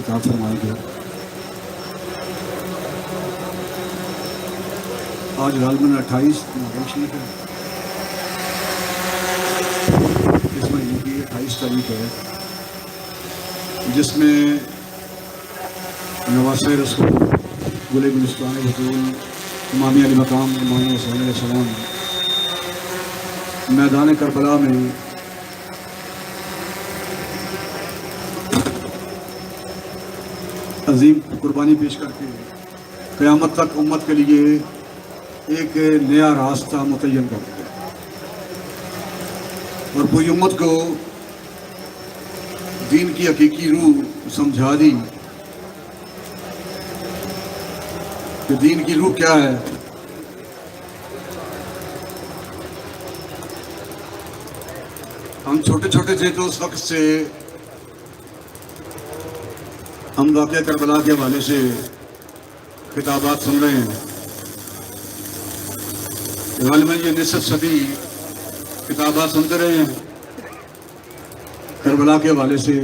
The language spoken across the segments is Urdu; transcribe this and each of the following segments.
خطاب فرمائیں گے۔ آج غالباً 28 محرم شریف ہے، اس مہینے کی 28 تاریخ ہے، جس میں نواسۂ رسول گل گلستان بطول امامی علی مقام امام حسین علیہ السلام میدان کربلا میں عظیم قربانی پیش کر کے قیامت تک امت کے لیے ایک نیا راستہ متعین کر دیا اور پوری امت کو دین کی حقیقی روح سمجھا دی کہ دین کی روح کیا ہے۔ ہم چھوٹے چھوٹے تھے تو اس وقت سے ہم واقعہ کربلا کے حوالے سے کتابات سن رہے ہیں۔ غالباً یہ نصف صدی کتابات سنتے رہے ہیں کربلا کے حوالے سے،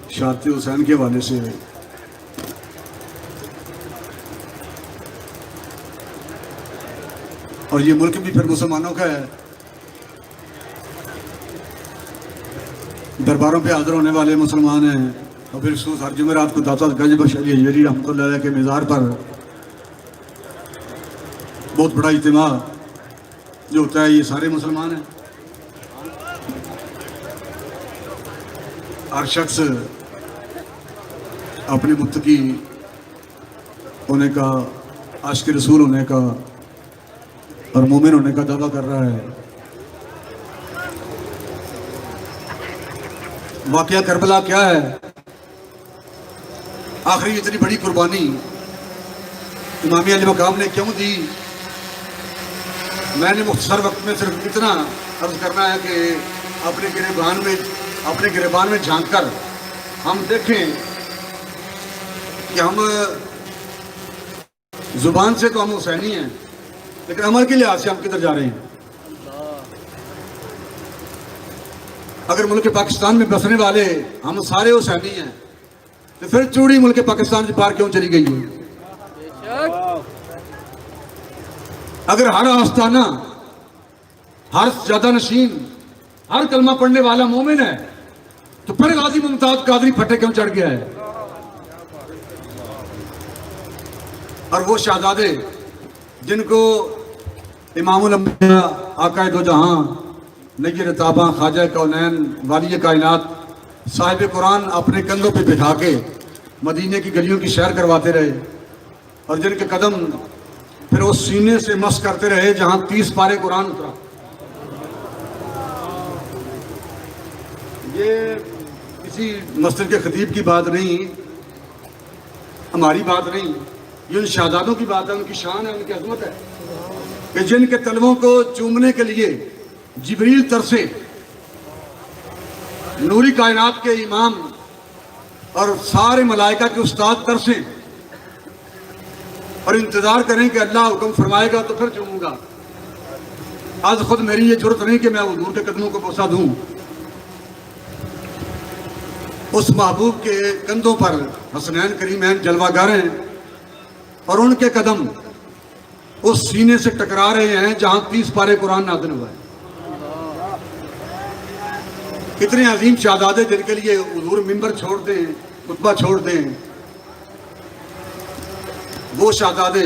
شہادت حسین کے حوالے سے۔ اور یہ ملک بھی پھر مسلمانوں کا ہے۔ درباروں پہ حاضر ہونے والے مسلمان ہیں، اور پھر ہر جمعرات کو داتا گنج بخش علی حجویری رحمۃ اللہ علیہ کے مزار پر بہت بڑا اجتماع جو ہوتا ہے، یہ سارے مسلمان ہیں۔ ہر شخص اپنے متقی ہونے کا، عاشق رسول ہونے کا اور مومن ہونے کا دعویٰ کر رہا ہے۔ واقعہ کربلا کیا ہے؟ آخری اتنی بڑی قربانی امامی علی مقام نے کیوں دی؟ میں نے مختصر وقت میں صرف اتنا عرض کرنا ہے کہ اپنے گریبان میں جھانک کر ہم دیکھیں کہ ہم زبان سے تو ہم حسینی ہیں، لیکن عمل کے لحاظ سے ہم کدھر جا رہے ہیں۔ اگر ملک پاکستان میں بسنے والے ہم سارے حسینی ہیں تو پھر چوڑی ملک پاکستان سے پار کیوں چلی گئی ہے؟ اگر ہر آستانہ، ہر سجادہ نشین، ہر کلمہ پڑھنے والا مومن ہے تو پھر غازی ممتاز قادری پھٹے کیوں چڑھ گیا ہے؟ اور وہ شہزادے جن کو امام الانبیاء آقا دو جہاں نیر تاباں خواجہ کونین والی کائنات صاحب قرآن اپنے کندھوں پہ بٹھا کے مدینے کی گلیوں کی سیر کرواتے رہے، اور جن کے قدم پھر اس سینے سے مس کرتے رہے جہاں 30 پارے قرآن اترا۔ یہ کسی مسجد کے خطیب کی بات نہیں، ہماری بات نہیں، یہ ان شہزادوں کی بات ہے، ان کی شان ہے، ان کی عظمت ہے کہ جن کے تلووں کو چومنے کے لیے جبریل ترسے، نوری کائنات کے امام اور سارے ملائکہ کے استاد ترسیں اور انتظار کریں کہ اللہ حکم فرمائے گا تو پھر چوموں گا۔ آج خود میری یہ جرت نہیں کہ میں حضور کے قدموں کو بوسہ دوں۔ اس محبوب کے کندھوں پر حسنین کریمین جلوہ گر ہیں، اور ان کے قدم اس سینے سے ٹکرا رہے ہیں جہاں 30 پارے قرآن نازل ہوا ہے۔ کتنے عظیم شہزادے جن کے لیے حضور منبر چھوڑ دیں، خطبہ چھوڑ دیں، وہ شہزادے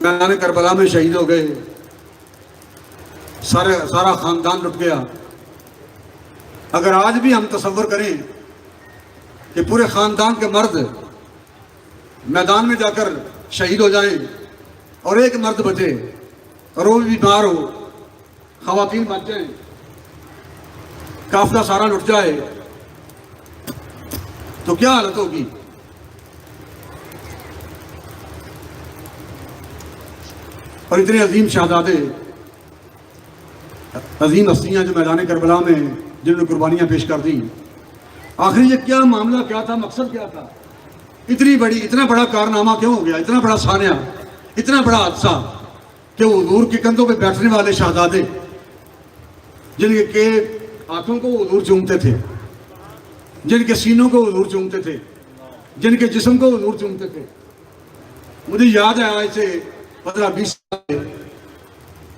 میدان کربلا میں شہید ہو گئے، سارا خاندان لٹ گیا۔ اگر آج بھی ہم تصور کریں کہ پورے خاندان کے مرد میدان میں جا کر شہید ہو جائیں اور ایک مرد بچے اور وہ بھی بیمار ہو، خواتین بچ جائیں، قافلہ سارا لٹ جائے، تو کیا حالت ہوگی؟ اور اتنے عظیم شہزادے، عظیم ہستیاں جو میدان کربلا میں جنہوں نے قربانیاں پیش کر دی، آخر یہ کیا معاملہ کیا تھا؟ مقصد کیا تھا؟ اتنا بڑا کارنامہ کیوں ہو گیا؟ اتنا بڑا سانحہ، اتنا بڑا حادثہ کہ حضور کے کندھوں پہ بیٹھنے والے شہزادے جن کے ہاتھوں کو حضور چومتے تھے، جن کے سینوں کو حضور چومتے تھے، جن کے جسم کو حضور چومتے تھے. مجھے یاد ہے آج سے 15-20 سال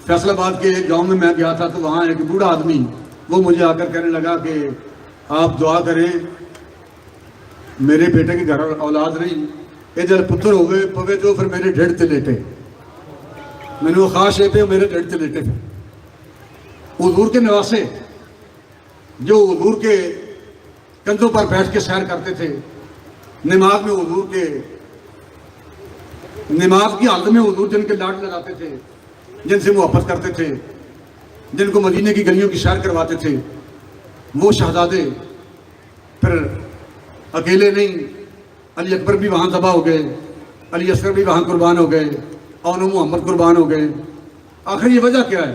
فیصل آباد کے گاؤں میں گیا تھا تو وہاں ایک بوڑھا آدمی وہ مجھے آ کر کہنے لگا کہ آپ دعا کریں میرے بیٹے کے گھر اولاد نہیں ادھر پتر ہو گئے پوے تو پھر میرے ڈیڑھ تے لیٹے میں نے وہ خواہش ہے پہ میرے ڈیڑھ تے لیٹے تھے. حضور کے نواسے جو حضور کے کندھوں پر بیٹھ کے سیر کرتے تھے, نماز میں حضور کے نماز کی حالت میں حضور جن کے لاڈ لگاتے تھے, جن سے محبت کرتے تھے, جن کو مدینے کی گلیوں کی سیر کرواتے تھے, وہ شہزادے پھر اکیلے نہیں, علی اکبر بھی وہاں تباہ ہو گئے, علی اصغر بھی وہاں قربان ہو گئے, اور محمد قربان ہو گئے. آخر یہ وجہ کیا ہے؟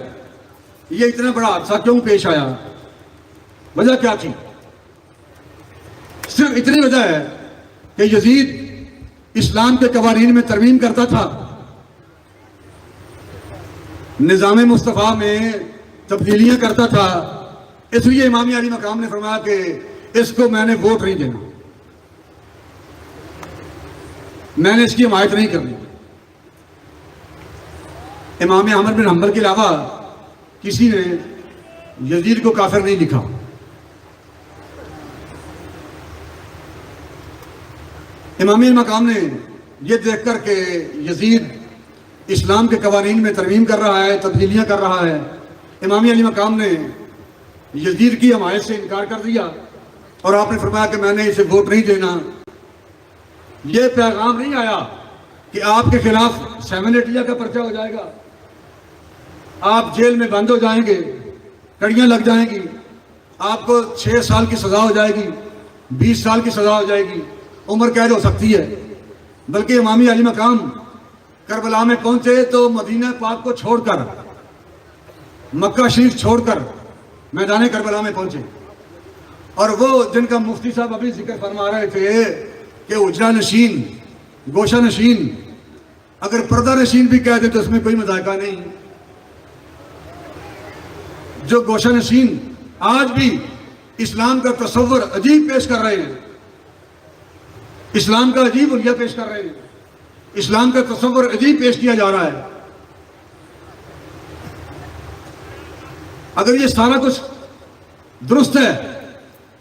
یہ اتنا بڑا حادثہ کیوں پیش آیا؟ وجہ کیا تھی؟ صرف اتنی وجہ ہے کہ یزید اسلام کے قوانین میں ترمیم کرتا تھا, نظام مصطفیٰ میں تبدیلیاں کرتا تھا, اس لیے امام علی مقام نے فرمایا کہ اس کو میں نے ووٹ نہیں دینا, میں نے اس کی حمایت نہیں کرنی. امام احمد بن حنبل کے علاوہ کسی نے یزید کو کافر نہیں لکھا. امام مقام نے یہ دیکھ کر کہ یزید اسلام کے قوانین میں ترمیم کر رہا ہے, تبدیلیاں کر رہا ہے, امام علی مقام نے یزید کی حمایت سے انکار کر دیا اور آپ نے فرمایا کہ میں نے اسے ووٹ نہیں دینا. یہ پیغام نہیں آیا کہ آپ کے خلاف 7 کا پرچہ ہو جائے گا, آپ جیل میں بند ہو جائیں گے, کڑیاں لگ جائیں گی, آپ کو 6 سال کی سزا ہو جائے گی, 20 سال کی سزا ہو جائے گی, عمر قید ہو سکتی ہے. بلکہ امام علی مقام کربلا میں پہنچے تو مدینہ پاک کو چھوڑ کر, مکہ شریف چھوڑ کر میدان کربلا میں پہنچے. اور وہ جن کا مفتی صاحب ابھی ذکر فرما رہے تھے کہ اجرا نشین, گوشہ نشین, اگر پردہ نشین بھی کہہ دے تو اس میں کوئی مذائقہ نہیں. جو گوشہ نشین آج بھی اسلام کا تصور عجیب پیش کر رہے ہیں, اسلام کا عجیب حلیہ پیش کر رہے ہیں, اسلام کا تصور عجیب پیش کیا جا رہا ہے. اگر یہ سارا کچھ درست ہے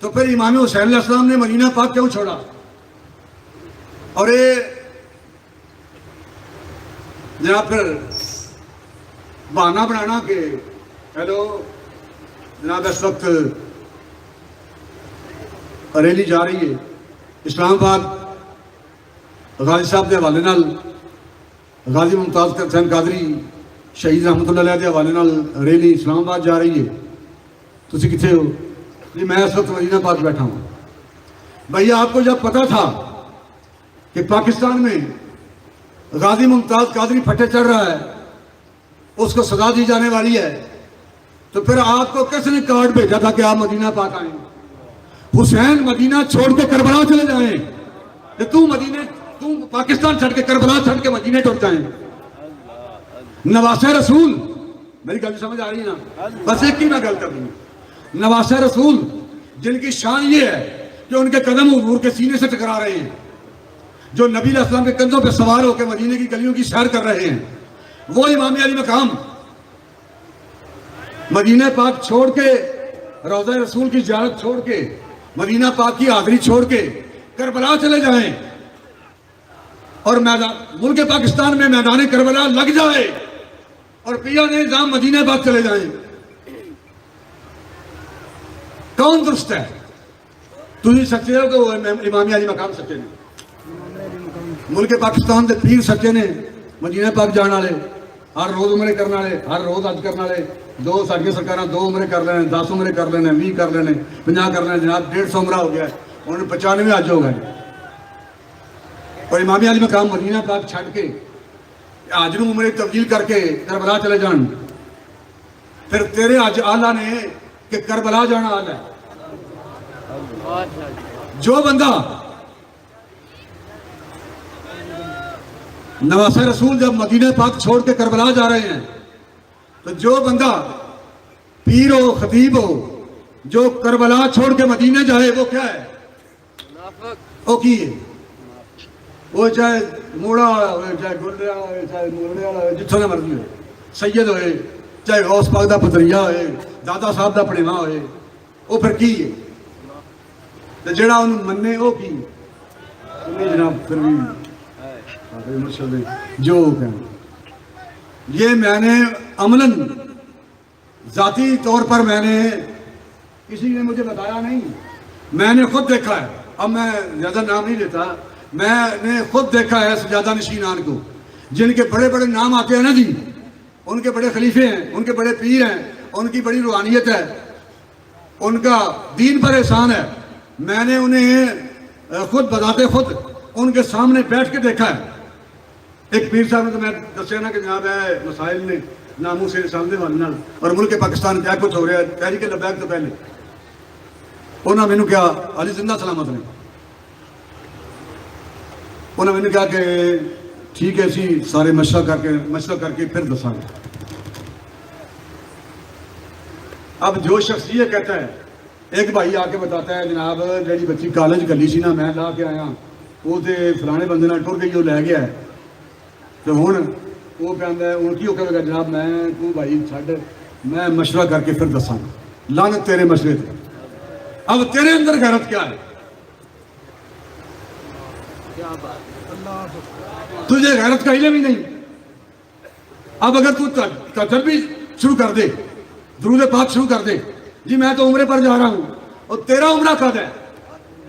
تو پھر امام حسین علیہ السلام نے مدینہ پاک کیوں چھوڑا؟ اور یہ جناب پھر بہانہ بنانا کہ ہیلو جناب اس وقت ریلی جا رہی ہے اسلام آباد, غازی صاحب کے حوالے نال غازی ممتاز حسین قادری شہید رحمت اللہ علیہ کے حوالے نال ریلی اسلام آباد جا رہی ہے. تسی کتنے ہو؟ جی میں اس وقت مدینہ پاک بیٹھا ہوں. بھئی آپ کو جب پتا تھا کہ پاکستان میں غازی ممتاز قادری پھٹے چڑھ رہا ہے, اس کو سزا دی جانے والی ہے, تو پھر آپ کو کس نے کارڈ بھیجا تھا کہ آپ مدینہ پاک آئیں؟ حسین مدینہ چھوڑ کے کربلا چلے جائیں کہ تو پاکستان چھڑ کے کربلا چھڑ کے مدینہ ٹوٹ جائیں. نواسہ رسول, میری گل سمجھ آ رہی ہے نا؟ بس ایک ہی میں گل کر رہی ہوں. نواسہ رسول جن کی شان یہ ہے کہ ان کے قدم حضور کے سینے سے ٹکرا رہے ہیں, جو نبی علیہ السلام کے کندھوں پہ سوار ہو کے مدینے کی گلیوں کی سیر کر رہے ہیں, وہ امام علی مقام مدینہ پاک چھوڑ کے, روضہ رسول کی زیارت چھوڑ کے, مدینہ پاک کی حاضری چھوڑ کے کربلا چلے جائیں اور ملک پاکستان میں میدان کربلا لگ جائے اور پیا نظام مدینہ پاک چلے جائیں. کون درست ہے؟ تھی سچے ہو کہ وہ امام علی مقام سچے نے؟ ملک پاکستان کے پیر سچے نے, مدینہ پاک جان والے, ہر روز عمرے کرنے والے, ہر روز حج کرنے والے. 2 ساڈیاں سرکاراں 2 عمرے کر لینے, 10 عمرے کر لینے, 20 کر لینے, 50 کر لینے. جناب 150 عمرہ ہو گیا ہے, انہوں نے 95 حج ہو گئے. اور امام علی مقام مدینہ پاک چھڑ کے حج نوں عمرے تبدیل کر کے کربلا چلے جان. پھر تیرے حج آلہ نے کہ کربلا جانا آلہ ہے. جو بندہ نواسہ رسول جب مدینہ پاک چھوڑ کے کربلا جا رہے ہیں, تو جو بندہ پیر ہو, خطیب ہو, جو کربلا چھوڑ کے مدینہ جائے وہ کیا ہے؟ وہ کی ہے وہ چاہے موڑا والا ہوئے, چاہے گلے والا ہوئے, چاہے مولڑے والا ہوئے, جتوں کا مرضی ہوئے, سید ہوئے, چاہے غوث پاک دا پتریا ہوئے, دادا صاحب دا پڑیواں ہوئے, وہ پھر کی ہے تو جڑا انہوں مننے وہ کی انہیں جناب پھر بھی مرشد جو کہیں. یہ میں نے عملاً ذاتی طور پر میں نے کسی نے مجھے بتایا نہیں, میں نے خود دیکھا ہے. اب میں زیادہ نام نہیں لیتا, میں نے خود دیکھا ہے سجادہ نشینان کو جن کے بڑے بڑے نام آتے ہیں نا جی, ان کے بڑے خلیفے ہیں, ان کے بڑے پیر ہیں, ان کی بڑی روحانیت ہے, ان کا دین پر احسان ہے. میں نے انہیں خود بذات خود ان کے سامنے بیٹھ کے دیکھا ہے. ایک پیر صاحب نے تو میں دسیا نا کہ جناب ہے مسائل نے ناموں سے سامنے والے اور ملک پاکستان کیا کچھ ہو رہا ہے تحریک لبیک تو پہلے انہوں نے مینوں کیا علی زندہ سلامت نے انہوں نے مینوں کہا کہ ٹھیک ہے اسی سارے مشورہ کر کے پھر دساں گے. اب جو شخص یہ کہتا ہے, ایک بھائی آ کے بتاتا ہے جناب جیڑی بچی کالج گلی سی نا میں لا کے آیا وہ تو فلانے بندے نال ٹر گئی وہ لے گیا ہے تو ہوں وہ کہتا ہے ہوں کیوں کہے گا جناب میں تو بھائی چھڈ میں مشورہ کر کے پھر دساں گا. لعنت تیرے مشورے تھے. اب تیرے اندر غیرت کیا ہے؟ تجھے غیرت کا علم ہی نہیں. اب اگر تو تجربی شروع کر دے, درود پاک شروع کر دے, جی میں تو عمرے پر جا رہا ہوں اور تیرا عمرہ کب ہے,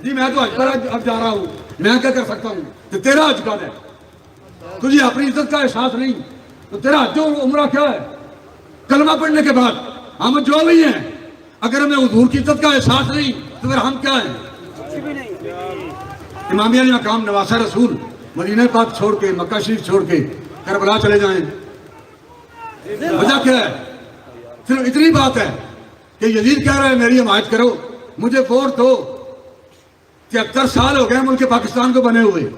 جی میں تو حج پر اب جا رہا ہوں, میں کیا کر سکتا ہوں, تو تیرا حج کب ہے, تجھے اپنی عزت کا احساس نہیں تو تیرا حج و عمرہ کیا ہے؟ کلمہ پڑھنے کے بعد ہم جو بھی ہیں اگر ہمیں حضور کی عزت کا احساس نہیں تو پھر ہم کیا ہیں؟ امامیہ علی مقام نواسہ رسول مدینہ پاک چھوڑ کے مکہ شریف چھوڑ کے کربلا چلے جائیں, وجہ کیا ہے؟ صرف اتنی بات ہے کہ یزید کہہ رہا ہے میری حمایت کرو, مجھے ووٹ دو. 73 سال ہو گئے ملک پاکستان کو بنے ہوئے,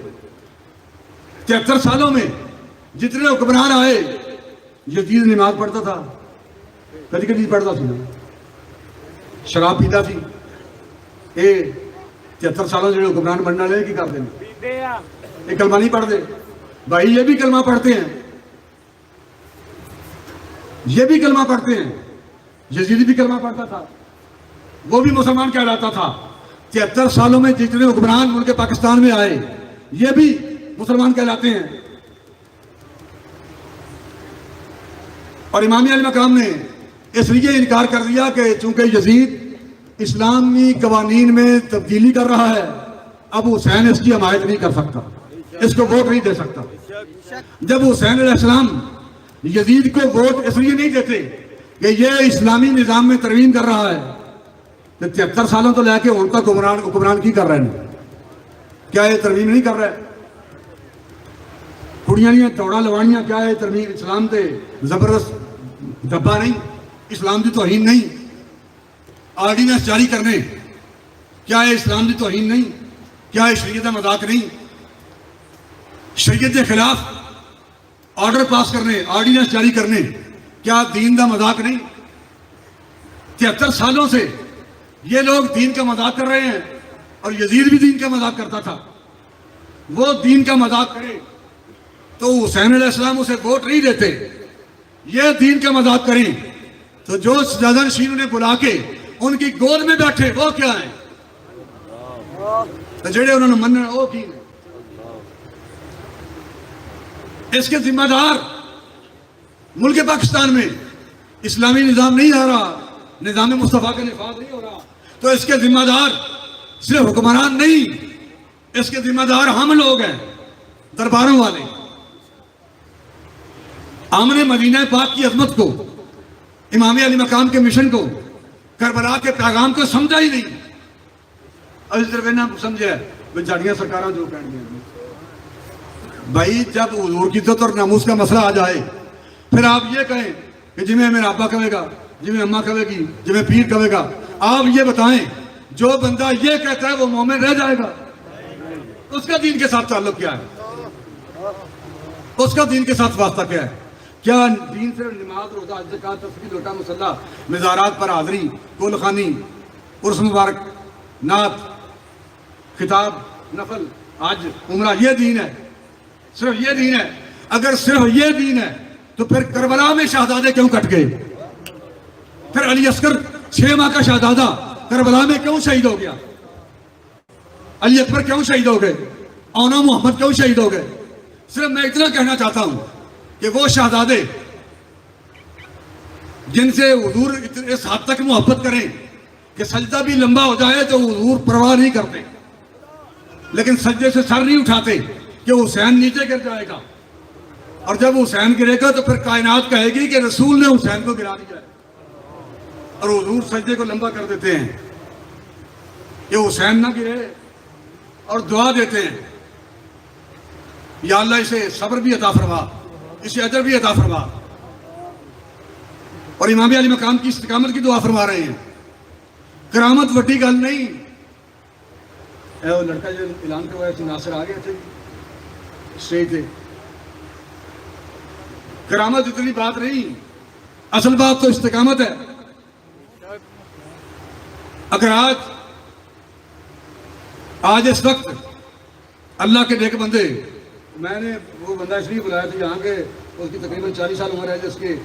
73 سالوں میں جتنے حکمران آئے یزید نماز پڑھتا تھا, کدی کدی پڑھتا سی, شراب پیتا سی. یہ 73 سالوں سے حکمران بننا لے کی کرتے ہیں, یہ کلمہ نہیں پڑھتے بھائی, یہ بھی کلمہ پڑھتے ہیں, یہ بھی کلمہ پڑھتے ہیں. یزید بھی کلمہ پڑھتا تھا, وہ بھی مسلمان کہلاتا تھا. 73 سالوں میں جتنے حکمران ملک پاکستان میں آئے یہ بھی مسلمان کہلاتے ہیں. اور امامیہ علی مقام نے اس لیے انکار کر دیا کہ چونکہ یزید اسلامی قوانین میں تبدیلی کر رہا ہے, اب حسین اس کی حمایت نہیں کر سکتا, اس کو ووٹ نہیں دے سکتا. جب حسین علیہ السلام یزید کو ووٹ اس لیے نہیں دیتے کہ یہ اسلامی نظام میں ترمیم کر رہا ہے, تو 73 سالوں تو لے کے ان کا حکمران کی کر رہے ہیں, کیا یہ ترمیم نہیں کر رہے؟ کڑیاں نہیں توڑا لوانیاں, کیا ہے ترمیم اسلام تے زبردست ڈبا نہیں, اسلام کی توہین نہیں. آرڈیننس جاری کرنے کیا ہے اسلام کی توہین نہیں, کیا ہے شریعت کا مذاق نہیں, شریعت کے خلاف آرڈر پاس کرنے آرڈیننس جاری کرنے کیا دین کا مذاق نہیں؟ 73 سالوں سے یہ لوگ دین کا مذاق کر رہے ہیں, اور یزید بھی دین کا مذاق کرتا تھا. وہ دین کا مذاق کرے تو حسین علیہ السلام اسے ووٹ نہیں دیتے, یہ دین کا مذاق کریں تو جو سجادہ نشین انہیں بلا کے ان کی گود میں بیٹھے وہ کیا ہیں؟ تو جڑے انہوں نے مننا وہ کی ہیں. اس کے ذمہ دار ملک پاکستان میں اسلامی نظام نہیں آ رہا, نظام مصطفیٰ کا نفاذ نہیں ہو رہا, تو اس کے ذمہ دار صرف حکمران نہیں, اس کے ذمہ دار ہم لوگ ہیں, درباروں والے. ہم نے مدینہ پاک کی عظمت کو, امامیہ علی مقام کے مشن کو, کربلا کے پیغام کو سمجھا ہی نہیں. ابھی صرف نہ سمجھا جاڑیاں سرکاراں جو کہہ ہیں بھائی, جب حضور کی عزت اور ناموس کا مسئلہ آ جائے پھر آپ یہ کہیں کہ جی میں میرا ابا کہے گا, جی میں اماں کہے گی, جی میں پیر کہے گا. آپ یہ بتائیں جو بندہ یہ کہتا ہے وہ مومن رہ جائے گا؟ اس کا دین کے ساتھ تعلق کیا ہے؟ اس کا دین کے ساتھ واسطہ کیا ہے؟ کیا دین سے نماز, روزہ, حج, زکات, تسبیح, لوٹا, مصلی, مزارات پر حاضری, کول خانی, عرس مبارک, نعت, خطاب, نفل, آج عمرہ یہ دین ہے، صرف یہ دین ہے. اگر صرف یہ دین ہے تو پھر کربلا میں شہزادے کیوں کٹ گئے؟ پھر علی اصغر 6 ماہ کا شہزادہ کربلا میں کیوں شہید ہو گیا؟ علی اکبر کیوں شہید ہو گئے؟ اونا محمد کیوں شہید ہو گئے؟ صرف میں اتنا کہنا چاہتا ہوں کہ وہ شہزادے جن سے حضور اس حد تک محبت کریں کہ سجدہ بھی لمبا ہو جائے تو حضور پرواہ نہیں کرتے، لیکن سجدے سے سر نہیں اٹھاتے کہ حسین نیچے گر جائے گا، اور جب حسین گرے گا تو پھر کائنات کہے گی کہ رسول نے حسین کو گرا دیا ہے، اور حضور سجدے کو لمبا کر دیتے ہیں کہ حسین نہ گرے، اور دعا دیتے ہیں یا اللہ اسے صبر بھی عطا فرما، اسے اجر بھی عطا فرما، اور امام علی مقام کی استقامت کی دعا فرما رہے ہیں. کرامت وڈی گل نہیں. اے وہ لڑکا جو اعلان کروایا تھا ناصر آ گئے تھے اسٹیج پہ. کرامت اتنی بات نہیں، اصل بات تو استقامت ہے. اگر آج اس وقت اللہ کے نیک بندے، میں نے وہ بندہ اس لیے بلایا تھا یہاں کے، اس کی تقریباً 40 سال عمر ہے، جس کے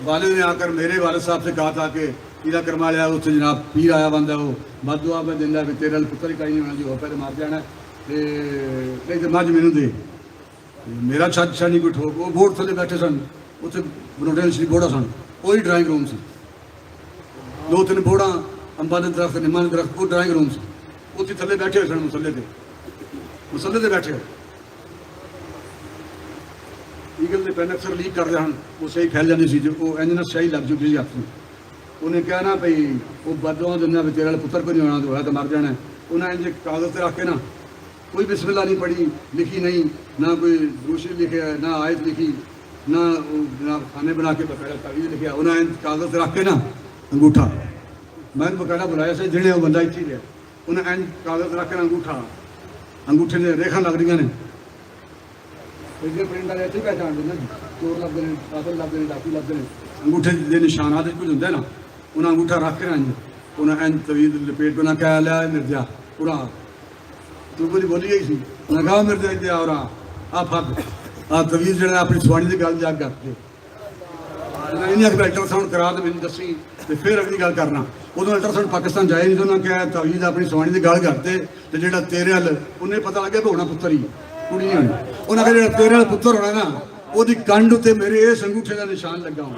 والد نے آ کر میرے والد صاحب سے کہا تھا کہ پیلا کرما لیا، اس سے جناب پیر آیا بندہ وہ بد دعا میں دن بھی تیرا پتر ہی کہیں نہیں ہونا جو پہلے مار جانا ہے تو مجھ مینوں دے میرا چھت نہیں کوئی ٹھوک. وہ بورڈ تھلے بیٹھے سن، اتنے بنوٹے شریف بورڈا سن، وہی ڈرائنگ روم سی، 2-3 بورڈا امبا کے درخت نما کے درخت، وہ ڈرائنگ روم سی، اتنے تھلے بیٹھے ہوئے سن، مسلے سے بیٹھے ہوئے. ایگل کے پین اکثر لیک کرتے ہیں، وہ صحیح پھیل جاتی سی، جو وہ انجنس صحیح لگ چکی سی ہاتھ میں. انہیں کہنا بھائی وہ بدوا دینا بھی تیرے پتر کو نہیں ہونا تو ہے تو مر جانا ہے. انہیں انج کاغذ رکھ کے نا کوئی بسم اللہ نہیں پڑھی، لکھی نہیں، نہ کوئی دوسری لکھے، نہ آیت لکھی، نہ جناب کھانے بنا کے بقاعدہ تعویذ لکھا. انہیں کاغذ رکھ کے نا انگوٹھا، میں نے بقاعدہ بلایا سے جڑے وہ بندہ اتھی رہا، انہیں کاغذ رکھ کے انگوٹھا، انگوٹھے نے ریکھا لگ رہی ہیں، فنگر پرنٹ والے اتنے پہچان دینا، چور لگتے ہیں، قاتل لگتے ہیں، ڈاکو لگتے ہیں. انگوٹھے کے نشانات کچھ ہوتے ہیں نا، انہیں انگوٹھا رکھ کے انہیں طویل لپیٹ بنا کہا لیا مرزا پورا تو کوئی بولی گئی سی. انہیں کہا مرزا دیا اور آ پھگ آ طویل جڑا اپنی سوانی کی گل جا کر کے انہیں الٹرا ساؤنڈ کرا تو میری دسی تو پھر اگلی گل کرنا. ادو الٹرا ساؤنڈ پاکستان جائے نہیں تو انہیں کہا طویل اپنی سوانی کی گل کرتے تو جا تیرے ہل انہیں پتا لگا بھی ہونا پتر ہی کڑی نہیں ہونی. انہیں کہا جا تیرے ہل پتر ہونا نا وہ کنڈ اتنے میرے اس انگوٹھے کا نشان لگا ہوں.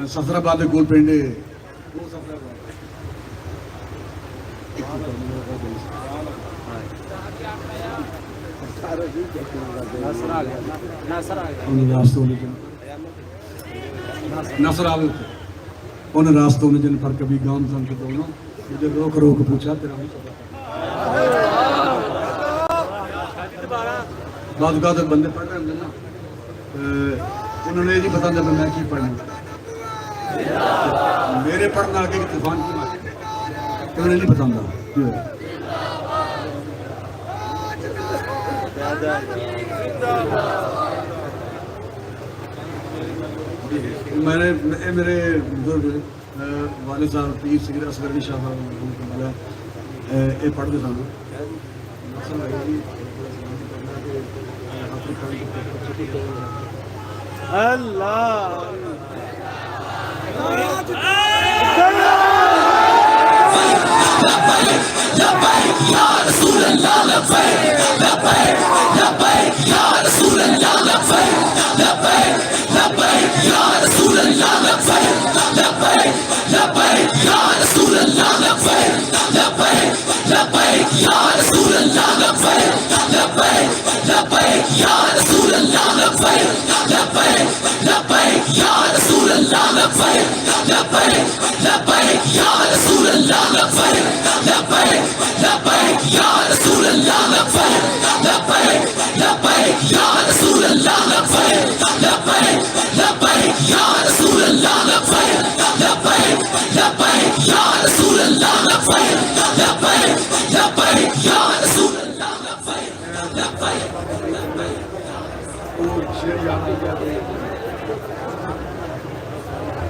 سفر آباد کے کول پنڈ نصر آئے انہیں راستوں میں جن پر کبھی گام سن کے دونوں مجھے روک روک پوچھا تیرا بعض اوقات بندے پڑھ رہے ہیں نا انہوں نے یہ نہیں پتا جب میں کی پڑھنا میرے پڑھنا آگے کی طوفان کی مارے انہیں نہیں پتا میں نے میرے بزرگ والد صاحب پیر سید اصغر علی شاہ صاحب یہ پڑھتے سن اللہ یا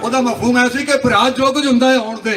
ਉਹਦਾ ਮਫਹੂਮ ਹੈ ਸੀ ਕਿ ਭਰਾ ਜੋ ਕੁਝ ਹੁੰਦਾ ਹੈ ਹੋਣ ਦੇ,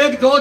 1 2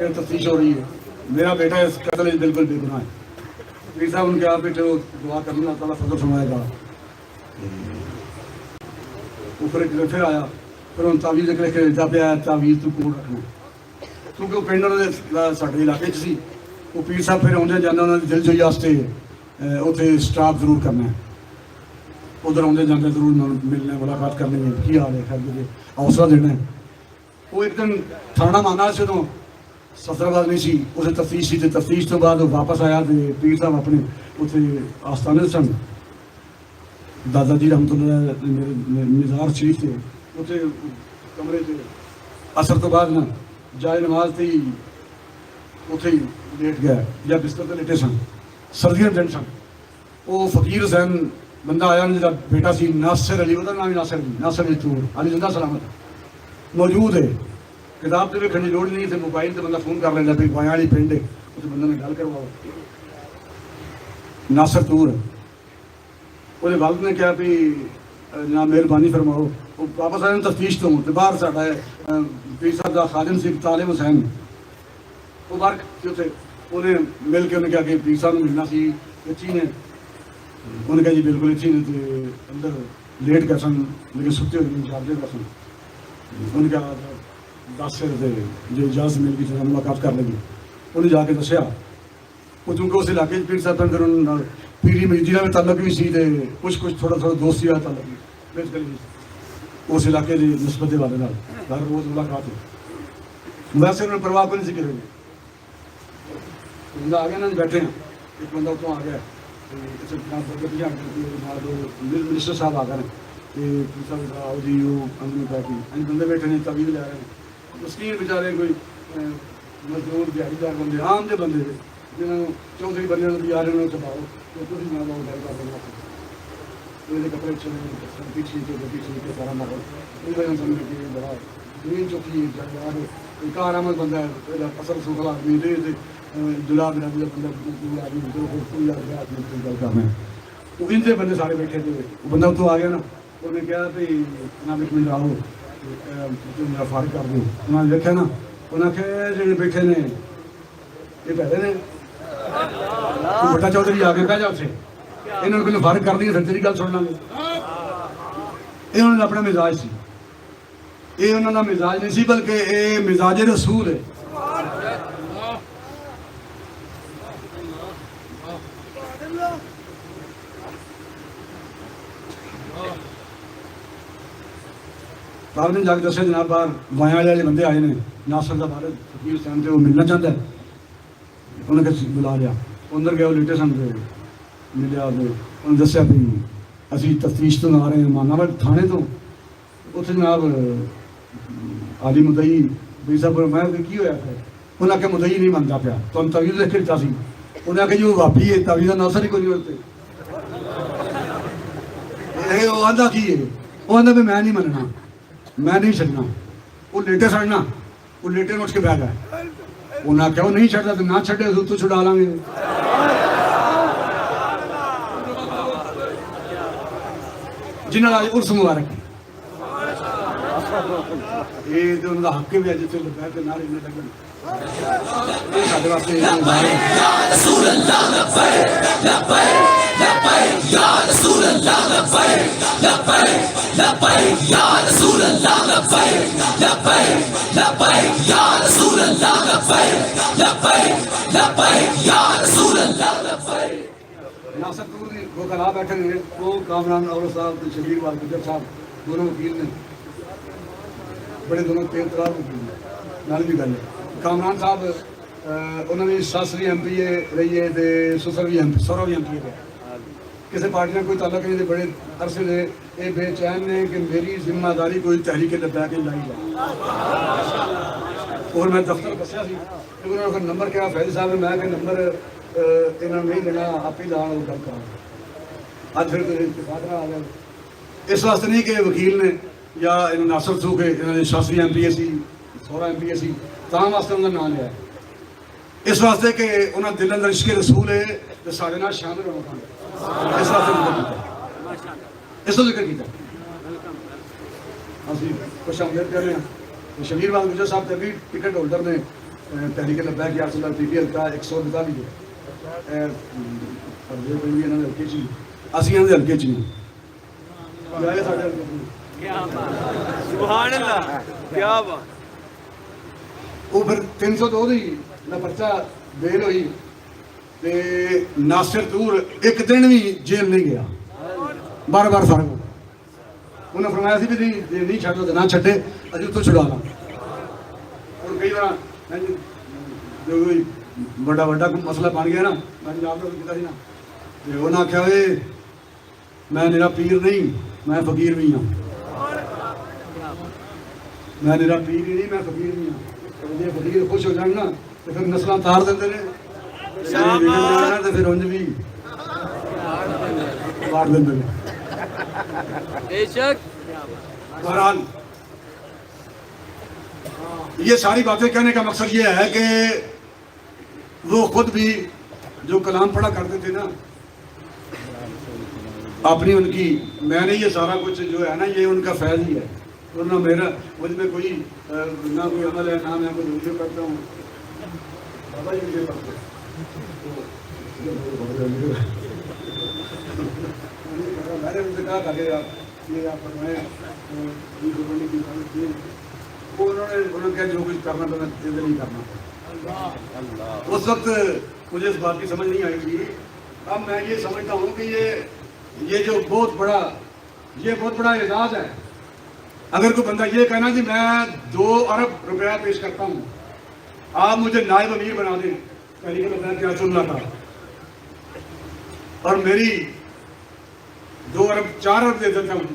پھر تفتیش ہو رہی ہے. میرا بیٹا اس قتل بالکل بے گناہ ہے. پیر صاحب ان کے آپ پہ چلو دعا کرنا اللہ تعالیٰ فضل فرمائے گا. اوپر ایک پھر آیا, پھر ان تعویذ لکھ کے جب آیا تعویذ تو کون رکھنا, کیونکہ وہ پنڈ انہوں سارے علاقے چ سی. وہ پیر صاحب پھر آدھے جانے انہوں نے دل جوئی واسطے اتنے اسٹاپ ضرور کرنا ہے, ادھر آدھے جانے ضرور ملنا ملاقات کرنے میں کی حال ہے خیر مجھے حوصلہ دینا ہے. وہ ایک دن تھانہ مانا سے تو سفرآباد نہیں سی, اسے تفتیش سی, تفتیش تو بعد وہ واپس آیا تو پیر صاحب اپنے اتنے آستانے سن. دادا جی رحمت اللہ میرے مزار شریف تھے, اتنے کمرے تھے. اثر تو بعد نا جائے نماز تھی اتنے ہی لیٹ گیا یا بستر سے لیٹے سن. سردیاں دن سن. وہ فقیر حسین بندہ آیا جا بیٹا سی ناصر علی, وہ نام ناصر علی, ناصر علی چور علی زندہ سلامت موجود ہے. کتاب سے ویکھن کی لوڑ نہیں تھی, موبائل سے بندہ فون کر لینا پھر پایا والی پنڈ ہے اس بندے نے گل کرواؤ. ناصر تور وہ والد نے کہا بھی جناب مہربانی فرماؤ. وہ واپس آئے تفتیش تو باہر ساڈا پیر صاحب کا خادم سی طالب حسین, وہ باہر اتنے انہیں مل کے انہیں کہا کہ پیر صاحب نے ملنا سی اچھی نے. انہوں نے کہا جی بالکل اچھی نے, تو اندر لیٹ گئے سن لیکن ستے ہوئے چارجر گئے سن. انہوں نے کہا 10 سے جو اجازت مل گئی تھی ملاقات کر لگی. انہیں جا کے دسیا وہ چونکہ اس علاقے پیر صاحب پھر پیری مجدیرہ میں تعلق بھی سی, کچھ تھوڑا دوستی والا تعلق بھی بیسیکلی اس علاقے کی نسبت والے ہر روز ملاقات ہے. ویسے انہوں نے پرواہ کو نہیں سی کرے. بندہ آ گیا نا بیٹھے ہیں, ایک بندہ اتوں آ گیا منسٹر صاحب آ گئے پیر صاحب آؤ جی وہ اندر بیٹھے بندے بیٹھے ہیں تعویذ لے رہے ہیں. مسکین بیچارے کوئی مزدور دیہڑی دار بندے عام دے بندے جنہوں چودھری بندے بھی آ رہے ہیں چباؤ تو تھی نہ لاؤ گھر کا بندہ میرے کپڑے چلے پیچھے کے سارا ماحول ان سمجھ کے بڑا زمین چوکی ایک آرامد بندہ ہے اثر سوکھلا آدمی دلا بنا دیا بندہ آدمی گل کرنا ہے. وہ ان سے بندے سارے بیٹھے تھے. وہ بندہ اتوں آ گیا نا, انہوں نے کہا بھائی جناب ایک منٹ آؤ میرا فارغ کر دو. انہوں نے دیکھا نا, انہوں نے آخیا جی بیٹھے نے یہ پہلے نے بٹا چودھری آ کے بہ جا اتنے انہوں نے کوئی فارغ کر دی پھر تیری گل سن لیں گے. یہ انہوں نے اپنا مزاج سی, یہ انہوں کا مزاج نہیں سی بلکہ یہ مزاج رسول ہے. بعد میں جا کے دسیا جناب باہر وائیں والے بندے آئے ہیں, ناصر کا بارے فقیر حسین سے وہ ملنا چاہتا ہے. انہوں نے بلا لیا, اندر گیا وہ لیٹے سن کے ملیا. انہوں نے دسیا بھی اسی تفتیش تو آ رہے ہیں مانا بھائی تھانے تو اتنے جناب عالی مدعی بھی صاحب میں کی ہوا پھر. انہوں نے آخیا مدعی نہیں منتا پیا تو ہم تعویذ لکھ کے دیتا سی. انہوں نے آخیا جی وہ واپی ہے تعویذ کا ناصر ہی کوئی نہیں ہوتے. وہ آدھا کی ہے, وہ آدھا بھی میں نہیں مننا, میں نہیں چڑھنا. وہ لیٹے سڑنا, وہ لیٹے اٹھ کے بہ گئے. انہوں نے آخیا وہ نہیں چڑھتا تو نہ چھڈے تو چھڑا لیں گے. جنہوں نے عرس مبارک یہ تو انہوں کا حق بھی ہے جیسے بہ کے نعرے نہ لگن. یہ سارے واسطے ناصر تور وہ کلا بیٹھے ہیں. وہ کامران اور صاحب شبیر وال گجر صاحب دونوں وکیل نے, بڑے دونوں تیز تراب وکیل نے. نال بھی گل ہے کامران صاحب انہوں نے سس بھی ایم پی اے رہی ہے سسر بھی ایم پی سورا بھی ایم پی اے. کسی پارٹی میں کوئی تعلق نہیں, بڑے عرصے سے یہ بے چین نے کہ میری ذمہ داری کوئی تحریک لبیک کے لائی جائے. اور میں دفتر دسیا سی انہوں نے نمبر کیا فیض صاحب نے, میں کہ نمبر انہوں نے نہیں لینا آپ ہی لاؤ گل کرا. اج پھر اتفاق آ گیا. اس واسطے نہیں کہ وکیل نے یا ناصر سو کے شاستری ایم پی اے سی سورا ایم پی اے سی تاہم واسطے انہوں نے نام لیا. اس واسطے کہ انہوں نے دل اندر عشق رسول ہے تو سارے نال شامل ہونا پڑتا. اس واسطے ذکر کیا, اس کو ذکر کیا. اسی خوش آمدید کر رہے ہیں. شبیر وال گجر صاحب تے بھی ٹکٹ ہولڈر نے, تحریک لبیک یا رسول اللہ پی پی ایل کا 142 جو پردے پہ بھی انہوں نے ہلکے چی اسی انہوں نے ہلکے چی جائے ساڑھے ہلکے چی کیا بات سبحان اللہ کیا بات وہ پھر 302 دی نہ پرچہ بیل ہوئی تے ناصر تور ایک دن بھی جیل نہیں گیا بار بار فرق ہو انہوں نے فرمایا سی بھی نہیں چھڑو تو نہ چھٹے اجو تو چھڑا لا اور کئی بار جو کوئی بڑا بڑا مسئلہ بن گیا نا میں نے آپ کو کہتا سی نا تے انہوں نے آخیا ہوئے میں میرا پیر نہیں میں فقیر بھی ہوں میں میرا پیر ہی نہیں میں فقیر بھی ہوں جی فقیر خوش ہو جائیں نا تو پھر نسلیں تار دیتے ہیں تو پھر انج بھی وار دیتے ہیں بے شک بہرحال یہ ساری باتیں کہنے کا مقصد یہ ہے کہ وہ خود بھی جو کلام پڑھا کرتے تھے نا اپنی ان کی میں نے یہ سارا کچھ جو ہے نا یہ ان کا فیض ہی ہے ورنہ میرا مجھ میں کوئی نہ کوئی عمل ہے نہ میں کوئی ویڈیو کرتا ہوں بابا جی ویڈیو کرتے میں نے ان سے کہا تھا کہ یہ آپ فرمائیں وہ انہوں نے کہا جو کچھ کرنا تو میں نہیں کرنا اس وقت مجھے اس بات کی سمجھ نہیں آئی تھی اب میں یہ سمجھتا ہوں کہ یہ جو بہت بڑا اعزاز ہے اگر کوئی بندہ یہ کہنا کہ میں 2 ارب روپیہ پیش کرتا ہوں آپ مجھے نائب امیر بنا دیں تحریک لبیک یا رسول اللہ کا اور میری 2 ارب 4 ارب دے دیتا ہوں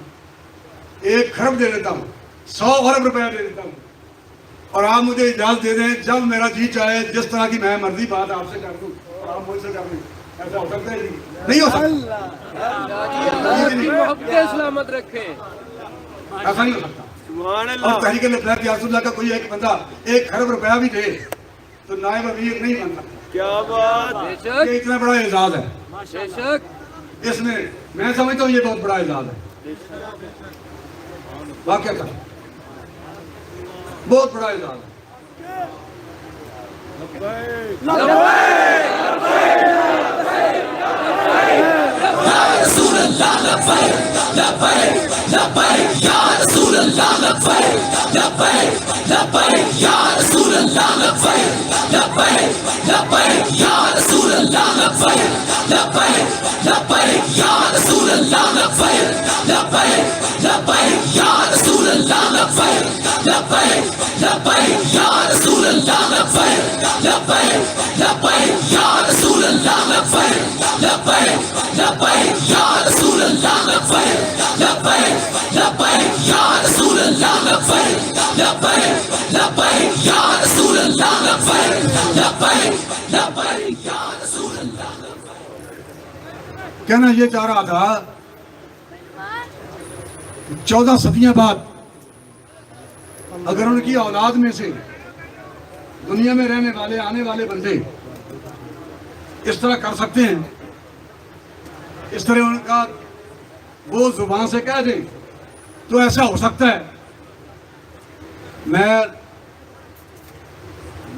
1 خرب دے دیتا ہوں 100 ارب روپیہ دے دیتا ہوں اور آپ مجھے اجازت دے دیں جب میرا جی چاہے جس طرح کی میں مرضی بات آپ سے کر دوں اور آپ مجھ سے کر دیں ایسا ہو سکتا ہے جی نہیں ہو سکتا سلامت رکھے ایسا نہیں ہو سکتا اور تحریک لبیک یا رسول اللہ کا کوئی ایک بندہ 1 خرب روپیہ بھی دے تو نائب امیر نہیں بن سکتا کیا بات یہ اتنا بڑا اعزاز ہے بے شک اس میں سمجھتا ہوں یہ بہت بڑا اعزاز ہے واقعہ تھا بہت بڑا اعزاز ہے کہنا یہ چاہ رہا تھا 14 صدیاں بعد اگر ان کی اولاد میں سے دنیا میں رہنے والے آنے والے بندے اس طرح کر سکتے ہیں اس طرح ان کا وہ زبان سے کہہ دیں تو ایسا ہو سکتا ہے میں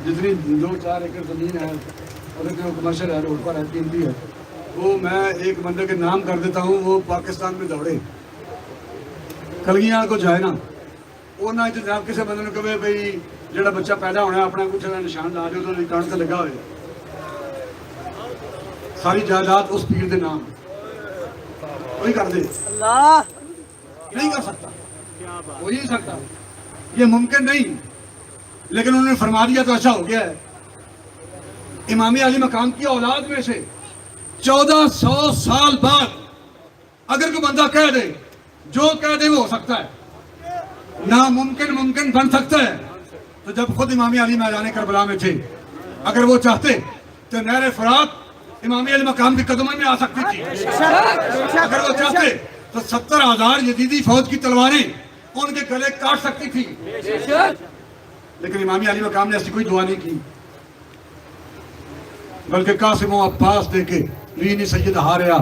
جتنی 2-4 ایکڑ زمین ہے اور کمرشل ہے روڈ پر ہے قیمتی ہے وہ میں ایک بندے کے نام کر دیتا ہوں وہ پاکستان میں دوڑے کلگیاں کو جائے نا وہ نہ جناب کسی بندے نے کہے بھائی جڑا بچہ پیدا ہونا ہے اپنا کچھ نشان لا جو تو کان سے لگا ہوئے ساری جائیداد اس پیر دے نام وہی کر دے اللہ نہیں کر سکتا ہو ہی نہیں سکتا یہ ممکن نہیں لیکن انہوں نے فرما دیا تو ایسا ہو گیا ہے امام علی مقام کی اولاد میں سے 1400 سال بعد اگر کوئی بندہ کہہ دے جو کہہ دے وہ ہو سکتا ہے ناممکن ممکن بن سکتا ہے تو جب خود امام علی میدان کربلا میں تھے اگر وہ چاہتے تو نہر فرات امام علی مقام کے قدموں میں آ سکتی تھی اگر وہ چاہتے تو 70,000 یزیدی فوج کی تلواریں ان کے گلے کاٹ سکتی تھی لیکن امام علی مقام نے ایسی کوئی دعا نہیں کی بلکہ قاسم و عباس دے کے لینی سید ہاریا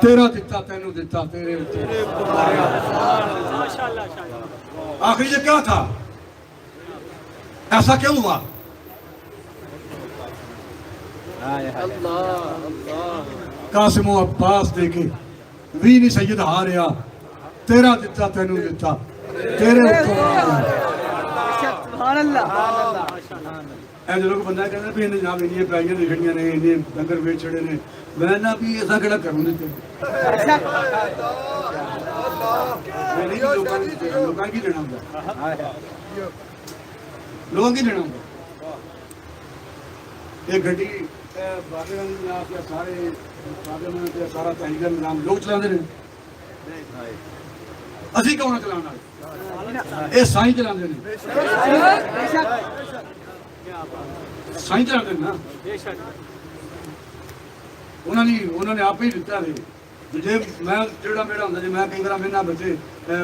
تیرا دتا تینوں دتا تیرے آخری یہ کیا تھا ایسا کیوں ہوا قاسم و عباس دے کے بھی نہیں سید ہاریا تیرا دتا تینوں دتا تیرے اتوں سبحان اللہ اے جو لوگ بندہ کہتے ہیں بھی انہیں جناب انہیں پرائیاں دیکھنیاں نے انہیں ڈنگر ویچ چھڑے نے میں نہ بھی ایسا کہڑا کروں دیتے میں نہیں لوگاں کی لینا ہوگا لوگوں کی لینا ہوگا ایک گھٹی باقی سارا تحریک نظام لوگ چلا دے رہے اسی کون چلانا اے سائیں چلا دے رہے سائیں چلا دے نا انہوں نے آپ ہی دیتا ہے جی میں جڑا میرا ہوتا جی میں کئی بار میرے بچے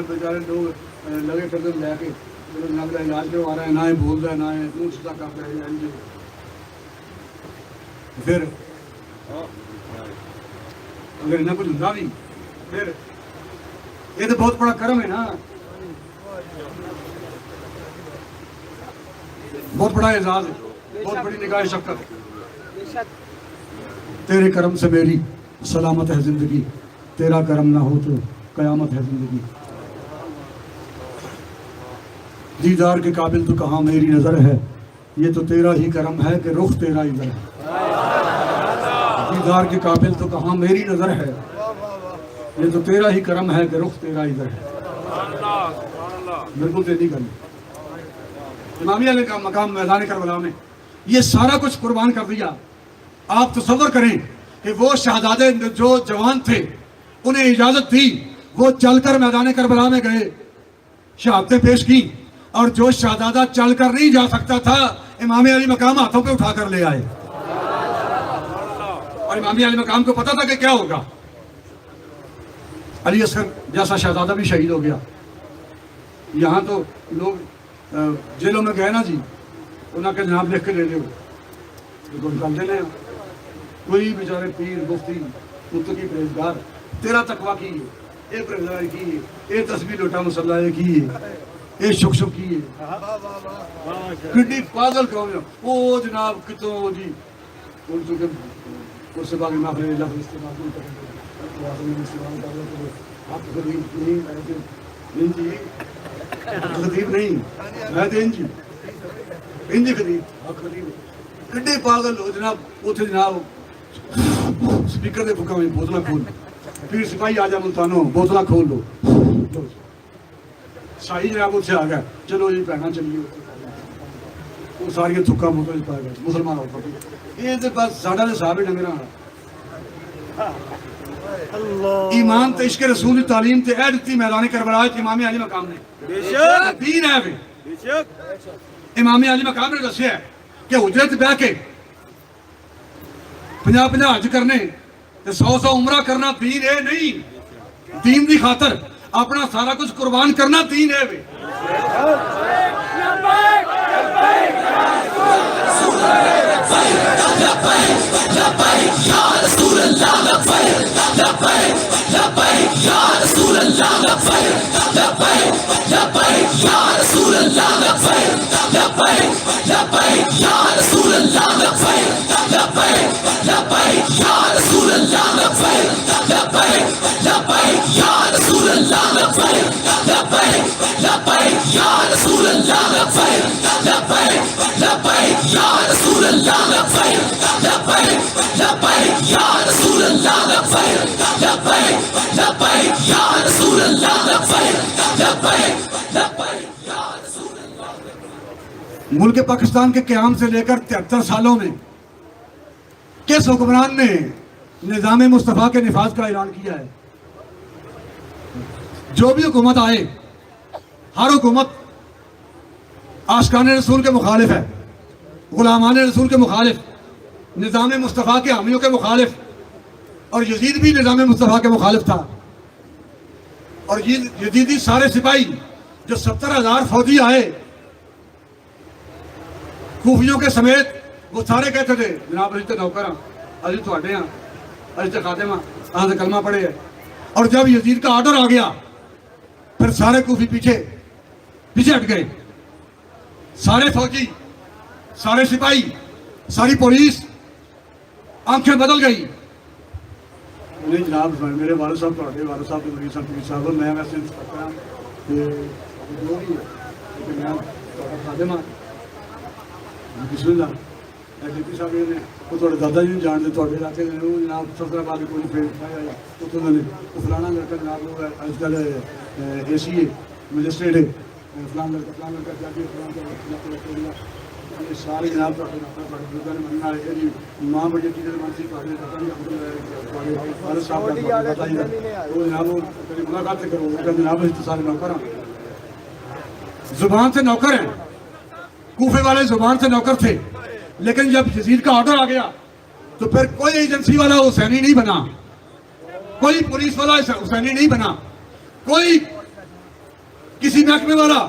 بیچارے لوگ لگے کرتے لے کے جناب کا علاج کروا رہا ہے نہ بولتا ہے نہ منہ سیدھا کرتا ہے پھر اگر انہیں کچھ ہوتا بھی پھر یہ تو بہت بڑا کرم ہے نا بہت بڑا اعزاز ہے بہت بڑی نگاہ شفقت تیرے کرم سے میری سلامت ہے زندگی تیرا کرم نہ ہو تو قیامت ہے زندگی دیدار کے قابل تو کہاں میری نظر ہے یہ تو تیرا ہی کرم ہے کہ رخ تیرا ادھر ہے دیدار کے قابل تو کہاں میری نظر ہے یہ تو تیرا ہی کرم ہے کہ رخ تیرا ادھر ہے بالکل تیری کرم امامیہ علیہ کا مقام میدان کربلا میں یہ سارا کچھ قربان کر دیا آپ تصور کریں کہ وہ شہزادے جو جوان تھے انہیں اجازت دی وہ چل کر میدان کربلا میں گئے شہادتیں پیش کی اور جو شہزادہ چل کر نہیں جا سکتا تھا امام علی مقام ہاتھوں پہ اٹھا کر لے آئے اور امام علی مقام کو پتا تھا کہ کیا ہوگا علی اصغر جیسا شہزادہ بھی شہید ہو گیا یہاں تو لوگ جیلوں میں گئے نا جی انہوں نے جناب لکھ کے لے لے تو نکال دینے ہیں کوئی بیچارے پیر مفتی متقی پرہیزگار تیرا تقویٰ کی ہے اے پرہیزگاری کی ہے اے تسبیح لوٹا مسلح کی ہے اے شک شک کی ہے کتنی پاگل قوم ہے وہ جناب کتوں جی ان سے اس سے باقی معافی لفظ استعمال نہیں کریں آپ غریب نہیں جی غریب نہیں میں تو انجی غریب آپ غریب کڈے پاگل ہو جناب اتنے جناب سپیکر دے پھکا ہوئی بوتلہ کھول پھر سپاہی آ جا ملتانو بوتلہ کھول لو شاہی جناب اتنے آ گیا چلو جی پہنا چلیے وہ ساری تھکا بوتل پا گیا مسلمان ہوتا یہ تو بس ساڑھا دے صحابے ڈنگرہ ایمان تے عشق رسول دی تعلیم تے اے دتی میدان کربلا امام علی مقام نے دین ہے بھی امام علی مقام نے دسیا ہے کہ حجرت بہ کے 50 حج کرنے تے 100 عمرہ کرنا دین ہے نہیں دین دی خاطر اپنا سارا کچھ قربان کرنا دین ہے بھی ملک پاکستان کے قیام سے لے کر 73 سالوں میں کس حکمران نے نظام مصطفیٰ کے نفاذ کا اعلان کیا ہے؟ جو بھی حکومت آئے ہر حکومت عاشقان رسول کے مخالف ہے غلامان رسول کے مخالف نظام مصطفیٰ کے حامیوں کے مخالف اور یزید بھی نظام مصطفیٰ کے مخالف تھا اور یزیدی سارے سپاہی جو 70,000 فوجی آئے کوفیوں کے سمیت وہ سارے کہتے تھے جناب ابھی تو نوکر ہاں ابھی تو ہٹے ہاں ابھی تو خادم ہاں آج کلمہ پڑھے ہیں اور جب یزید کا آرڈر آ گیا پھر سارے کوفی پیچھے ہٹ گئے سارے فوجی سارے سپاہی ساری پولیس آنکھیں بدل گئی. نہیں جناب میرے والد صاحب والد صاحب مریض صاحب پیر صاحب میں ویسے جو بھی ہے میں خادم ہاں. بسم اللہ ڈپٹی صاحب نے وہ تھوڑے دادا جی جانتے تھوڑے علاقے جناب فیصلہ کوئی پھر نے فلانا لڑکا جناب وہ اج کل اے سی ہے مجسٹریٹ ہے فلانا لڑکا جا کے سارے جناب بزرگوں نے مننا ہے جی ماں بڑی چیزیں منسی والد صاحب وہ جناب ملاقات کرو جناب سارے نوکر ہیں زبان سے نوکر ہیں. کوفے والے زبان سے نوکر تھے لیکن جب یزید کا آرڈر آ گیا تو پھر کوئی ایجنسی والا حسینی نہیں بنا, کوئی پولیس والا حسینی نہیں بنا, کوئی کسی محکمے والا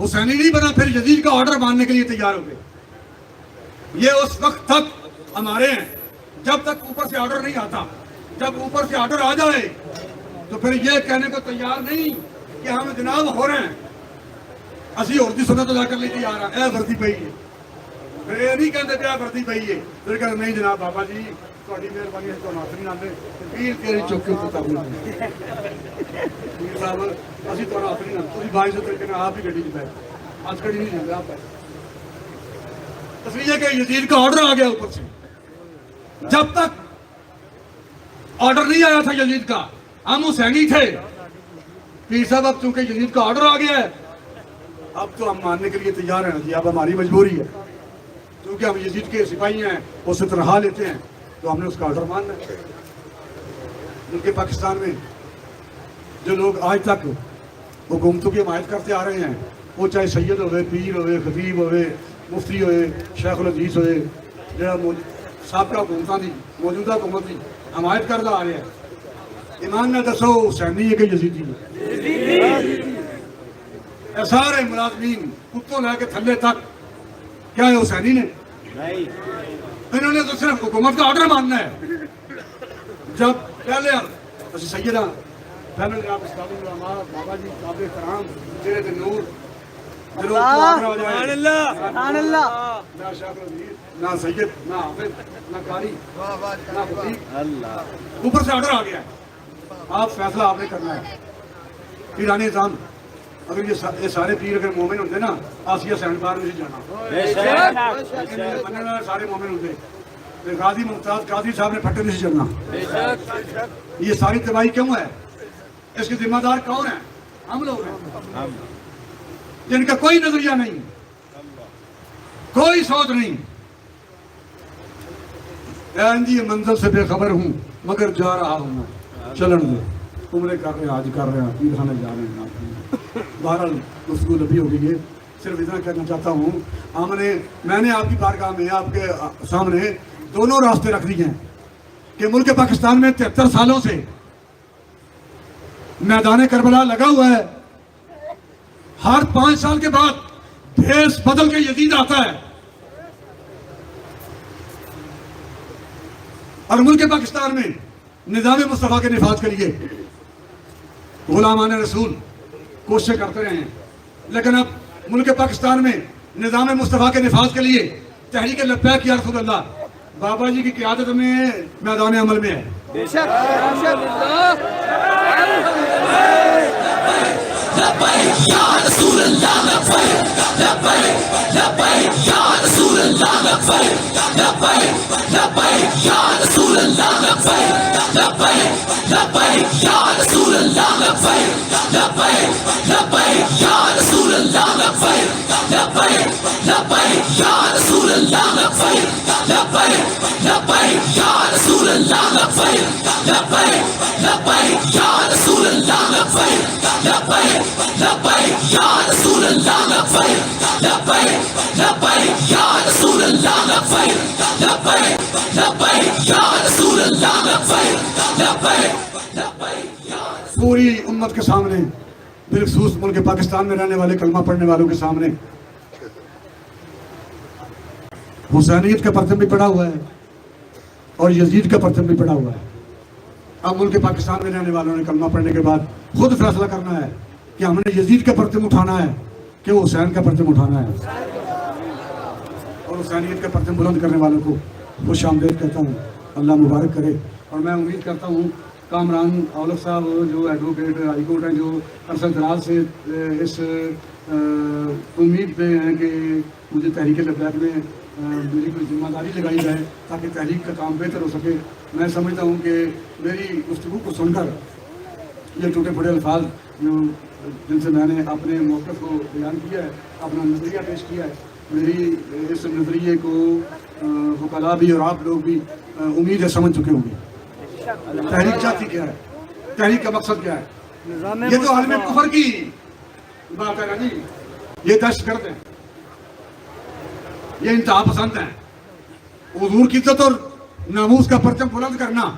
حسینی نہیں بنا. پھر یزید کا آرڈر ماننے کے لیے تیار ہو گئے. یہ اس وقت تک ہمارے ہیں جب تک اوپر سے آرڈر نہیں آتا. جب اوپر سے آرڈر آ جائے تو پھر یہ کہنے کو تیار نہیں کہ ہم جناب ہو رہے ہیں اسی عورتی سنت ادا کر لی تیار ہیں اے وردی پئی ہے. پھر یہ نہیں کہتے پیا وردی پئی ہے پھر کہتے نہیں جناب بابا جی تھوڑی مہربانی ہے تو ناصری آتے پیر تیری چوکی پیر صاحب اسی تو ناصری آتے بائی سے طریقے آپ ہی گڈی پہ آج کڑی نہیں جاتے آپ اس لیے کہ یزید کا آرڈر آ گیا اوپر سے. جب تک آرڈر نہیں آیا تھا یزید کا ہم حسینی تھے. پیر صاحب اب چونکہ یزید کا آرڈر آ گیا ہے اب تو ہم ماننے کے لیے تیار ہیں جی اب ہماری مجبوری ہے کیونکہ ہم یزید کے سپاہی ہیں وہ سے تنخواہ لیتے ہیں تو ہم نے اس کا آرڈر ماننا ہے. بلکہ پاکستان میں جو لوگ آج تک حکومتوں کی حمایت کرتے آ رہے ہیں وہ چاہے سید ہوئے پیر ہوئے خطیب ہوئے مفتی ہوئے شیخ الحدیث ہوئے جہاں سابقہ حکومتوں کی موجودہ حکومت کی حمایت کرتا آ رہے ہیں. ایمان نہ دسو حسینی ہے کہ یزیدی ہے؟ سارے ملازمین کتوں لے کے تھلے تک کیا ہے حسینی نے؟ انہوں نے تو صرف حکومت کا آرڈر ماننا ہے. جب پہلے اسی سیدہ پہلے جناب استاد العلماء بابا جی قابل کرام تیرے دے نور سبحان اللہ نہ شیخ الحدیث نہ سید نہ حافظ نہ قاری نہ خطیب اوپر سے آرڈر آ گیا ہے آپ فیصلہ آپ نے کرنا ہے. پیرانی نظام اگر یہ سارے پیر اگر مومن ہوتے نا آسیہ سینڈ بار نہیں جانا مننے سارے مومن ہوتے پھر غازی ممتاز قادری صاحب نے پھٹے نہیں چلنا. یہ ساری تباہی کیوں ہے؟ اس کے ذمہ دار کون ہیں؟ ہم لوگ ہیں جن کا کوئی نظریہ نہیں کوئی سوچ نہیں. جی منزل سے بے خبر ہوں مگر جا رہا ہوں میں چلن دے عمرے کر رہے ہیں آج کر رہے ہیں پیر خانے جا رہے ہیں. بہرحال گفتگو لبی ہو گئی ہے. صرف اتنا کہنا چاہتا ہوں میں نے آپ کی بارگاہ میں آپ کے سامنے دونوں راستے رکھ دیے ہیں کہ ملک پاکستان میں 73 سالوں سے میدان کربلا لگا ہوا ہے. ہر 5 سال کے بعد بھیس بدل کے یزید آتا ہے اور ملک پاکستان میں نظام مصطفیٰ کے نفاذ کے لیے غلامان رسول کوششیں کرتے رہے ہیں. لیکن اب ملک پاکستان میں نظام مصطفیٰ کے نفاذ کے لیے تحریک لبیک یا رسول اللہ بابا جی کی قیادت میں میدان عمل میں ہے. بے شک پوری امت کے سامنے بالخصوص ملک پاکستان میں رہنے والے کلمہ پڑھنے والوں کے سامنے حسینیت کا پرچم بھی پڑا ہوا ہے اور یزید کا پرچم بھی پڑا ہوا ہے. اب ملک پاکستان میں رہنے والوں نے کلمہ پڑھنے کے بعد خود فیصلہ کرنا ہے کہ ہم نے یزید کا پرچم اٹھانا ہے کہ وہ حسین کا پرچم اٹھانا ہے. اور حسینیت کا پرچم بلند کرنے والوں کو خوش آمدید کہتا ہوں. اللہ مبارک کرے. اور میں امید کرتا ہوں کامران اولف صاحب جو ایڈوکیٹ ہائی کورٹ ہیں، جو عرصہ دراز سے اس امید پہ ہیں کہ مجھے تحریک لبیک میں میری کوئی ذمہ داری لگائی جائے تاکہ تحریک کا کام بہتر ہو سکے. میں سمجھتا ہوں کہ میری گفتگو کو سن کر یہ ٹوٹے پھوٹے الفاظ جن سے میں نے اپنے موقف کو بیان کیا ہے، اپنا نظریہ پیش کیا ہے، میری اس نظریے کو وکلاء بھی اور آپ لوگ بھی امید ہے سمجھ چکے ہوں گے. تحریک چاہتی کیا ہے، تحریک کا مقصد کیا ہے؟ یہ تو عالم کفر کی بات ہے نا جی. یہ دہشت گرد ہیں، یہ انتہا پسند ہیں. حضور کی عزت اور ناموس کا پرچم بلند کرنا،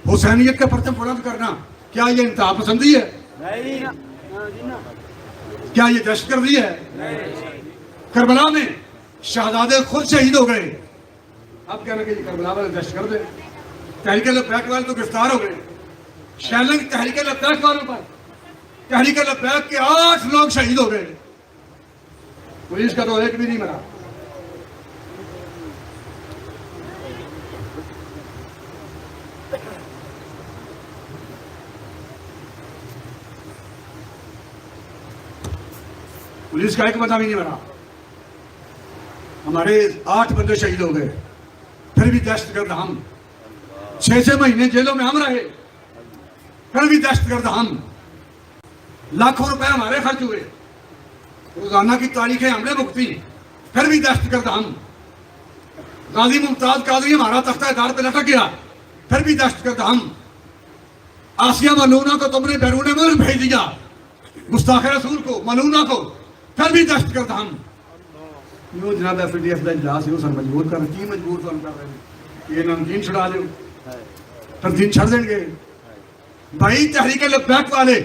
حسینیت کا پرچم بلند کرنا، کیا یہ انتہا پسندی ہے؟ کیا یہ دہشت گردی ہے؟ کربلا میں شہزادے خود شہید ہو گئے، اب کہنا کہ یہ کربلا والے دہشت گرد ہے. تحریک لبیک والے تو گرفتار ہو گئے. شیلنگ تحریک لبیک والوں پر، تحریک لبیک کے 8 لوگ شہید ہو گئے، پولیس کا تو ایک بھی نہیں مرا. پولیس کا ایک بندہ بھی نہیں مرا. ہمارے 8 بندے شہید ہو گئے، پھر بھی دہشت گرد ہم. 6 مہینے جیلوں میں ہم رہے، پھر بھی دہشت گرد ہم. لاکھوں روپے ہمارے خرچ ہوئے، روزانہ کی تاریخیں ہم نے بھگتی، پھر بھی دہشت گرد ہم. غازی ممتاز قاضی ہمارا تختہ دار پہ لٹک گیا، پھر بھی دہشت گرد ہم. آسیہ ملونہ کو تم نے بیرون ملک بھیج دیا، گستاخ رسول کو، ملونہ کو، پھر بھی دہشت گرد ہم. یوں جناب ایف ڈی ایف کا اجلاس یوں سر مجبور کر رہے ہیں، مجبور تو ہم کر رہے ہیں یہ نام دین چھڑا دو، پھر دین چھڑ دیں گے. بھائی تحریک لبیک والے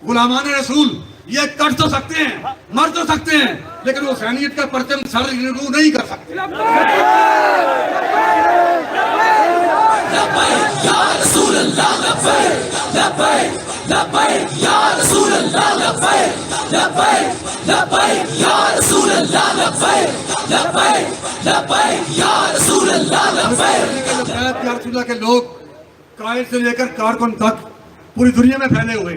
غلامان رسول یہ کٹ تو سکتے ہیں، مر تو سکتے ہیں، لیکن حسینیت کا پرچم سر رو نہیں کر سکتے. کے لوگ قائد سے لے کر کارکن تک پوری دنیا میں پھیلے ہوئے،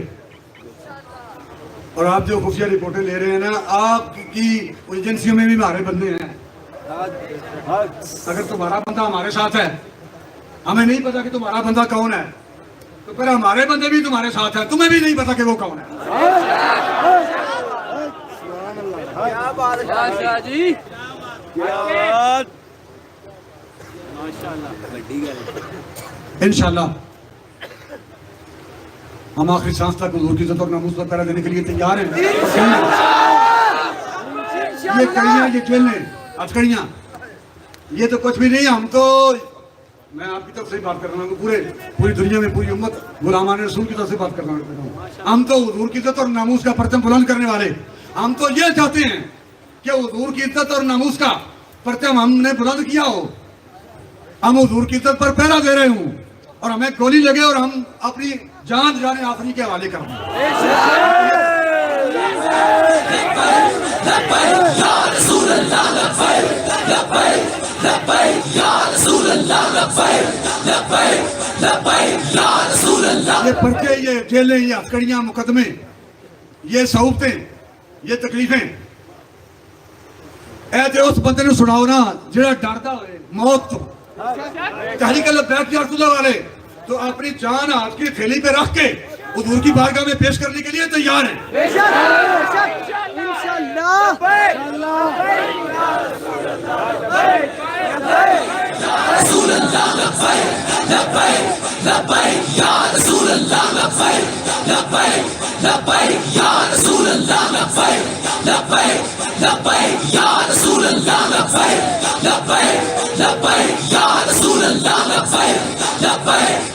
اور آپ جو خفیہ رپورٹیں لے رہے ہیں نا، آپ کی ایجنسیوں میں بھی ہمارے بندے ہیں. اگر تمہارا بندہ ہمارے ساتھ ہے، ہمیں نہیں پتا کہ تمہارا بندہ کون ہے، تو پھر ہمارے بندے بھی تمہارے ساتھ ہیں، تمہیں بھی نہیں پتا کہ وہ کون ہے. انشاءاللہ ہم آخری سانس تک حضور کی عزت اور ناموس پر پہرا دینے کے لیے تیار ہیں. یہ کڑیاں، یہ کھیلنے ہتھکڑیاں، یہ تو کچھ بھی نہیں. ہم تو، میں آپ کی طرف سے بات کر رہا ہوں، پوری دنیا میں پوری امت غلامان رسول کی طرف سے بات کر رہا ہوں. ہم تو حضور کی عزت اور ناموس کا پرچم بلند کرنے والے، ہم تو یہ چاہتے ہیں کہ حضور کی عزت اور ناموس کا پرچم ہم نے بلند کیا ہو، ہم حضور کی عزت پر پہرا دے رہے ہوں، اور ہمیں گولی لگے اور ہم اپنی جان جانے آخری کے حوالے کر دیں. یہ پرچے، یہ جیلیں، یہ ہتھکڑیاں، مقدمے، یہ صعوبتیں، یہ تکلیفیں، اے تے اس بندے نے سناؤ نا جڑا ڈردا ہوئے موت تو. تحریک لبیک کے رسول والے تو اپنی جان ہاتھ کی تھیلی پہ رکھ کے حضور کی بارگاہ میں پیش کرنے کے لیے تیار ہیں. لبیک یا رسول اللہ، لبیک